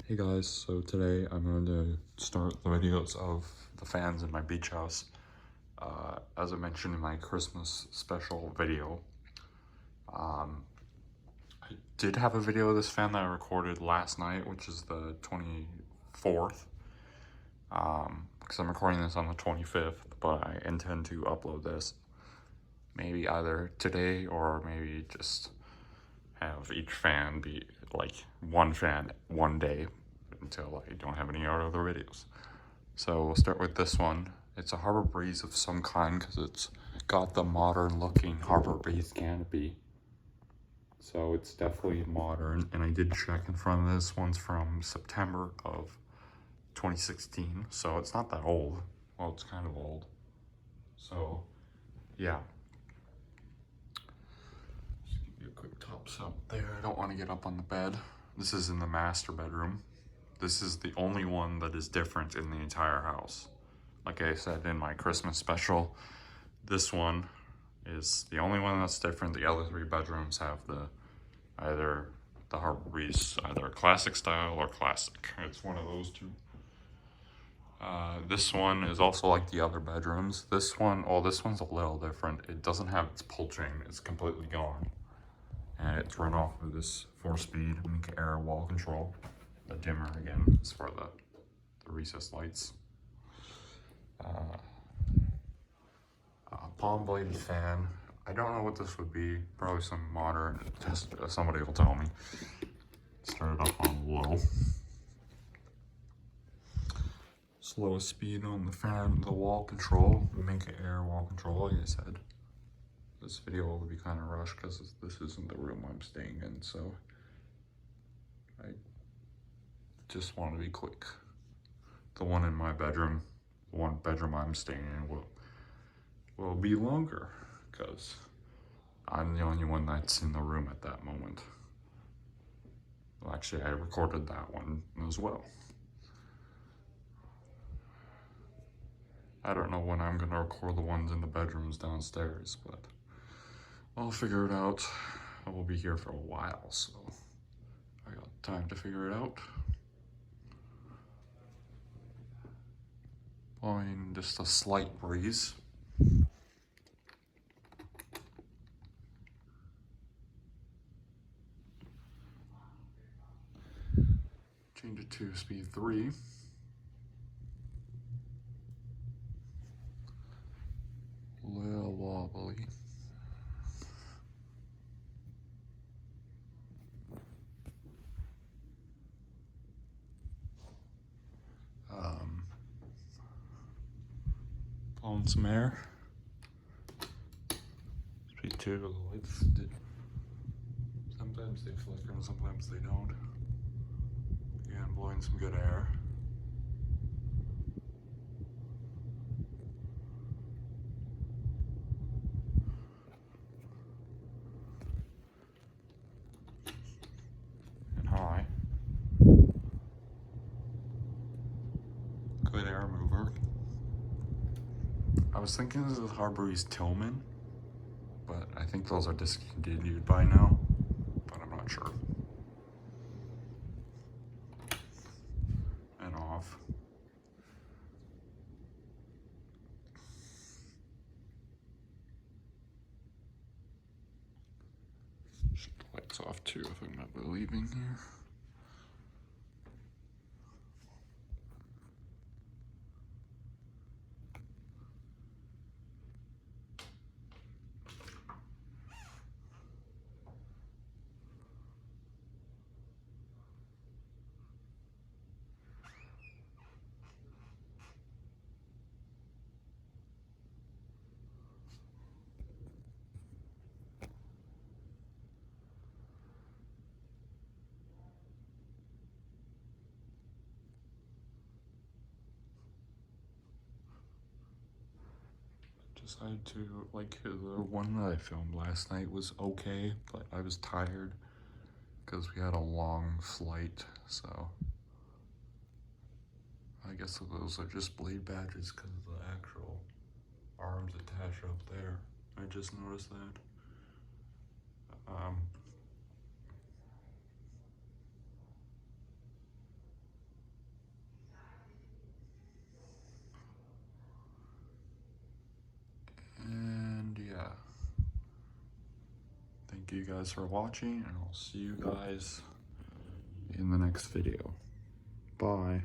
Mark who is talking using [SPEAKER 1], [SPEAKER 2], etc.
[SPEAKER 1] Hey guys, so today I'm going to start the videos of the fans in my beach house. As I mentioned in my Christmas special video, I did have a video of this fan that I recorded last night, which is the 24th, because I'm recording this on the 25th, but I intend to upload this maybe either today or maybe just have each fan be like one fan one day until I don't have any other videos. So we'll start with this one. It's a Harbor Breeze of some kind because it's got the modern looking Harbor Breeze canopy. So it's definitely modern, and I did check in front of this one's from September of 2016, so it's not that old. Well, it's kind of old. So yeah. Just give you a quick tops up there. I don't want to get up on the bed. This is in the master bedroom. This is the only one that is different in the entire house. Like I said in my Christmas special, this one is the only one that's different. The other three bedrooms have either the Harbor Breeze, either classic style or classic. It's one of those two. This one is also like the other bedrooms. This one's a little different. It doesn't have its pull chain. It's completely gone. And it's run off of this 4-speed Mink Air wall control. The dimmer again is for the recessed lights. Palm blade fan. I don't know what this would be. Probably some modern. Somebody will tell me. Started off on low. Slowest speed on the fan. The wall control. Mink Air wall control. Like I said, this video will be kind of rushed because this isn't the room I'm staying in. So I just want to be quick. The one in my bedroom, the one bedroom I'm staying in will be longer because I'm the only one that's in the room at that moment. Well, actually, I recorded that one as well. I don't know when I'm gonna record the ones in the bedrooms downstairs, but I'll figure it out. I will be here for a while, so I got time to figure it out. Blowing just a slight breeze. Change it to speed 3. Little wobbly. Blowing some air. Speed 2, the lights sometimes they flicker and sometimes they don't. Again, blowing some good air. And high. Good air mover. I was thinking this is Harbor Breeze Tilghman, but I think those are discontinued by now, but I'm not sure. And off. Shut the lights off too if I'm not leaving here. Decided to, like, the one that I filmed last night was okay, but I was tired because we had a long flight, so I guess those are just blade badges because of the actual arms attached up there. I just noticed that. thank you guys for watching, and I'll see you guys in the next video. Bye.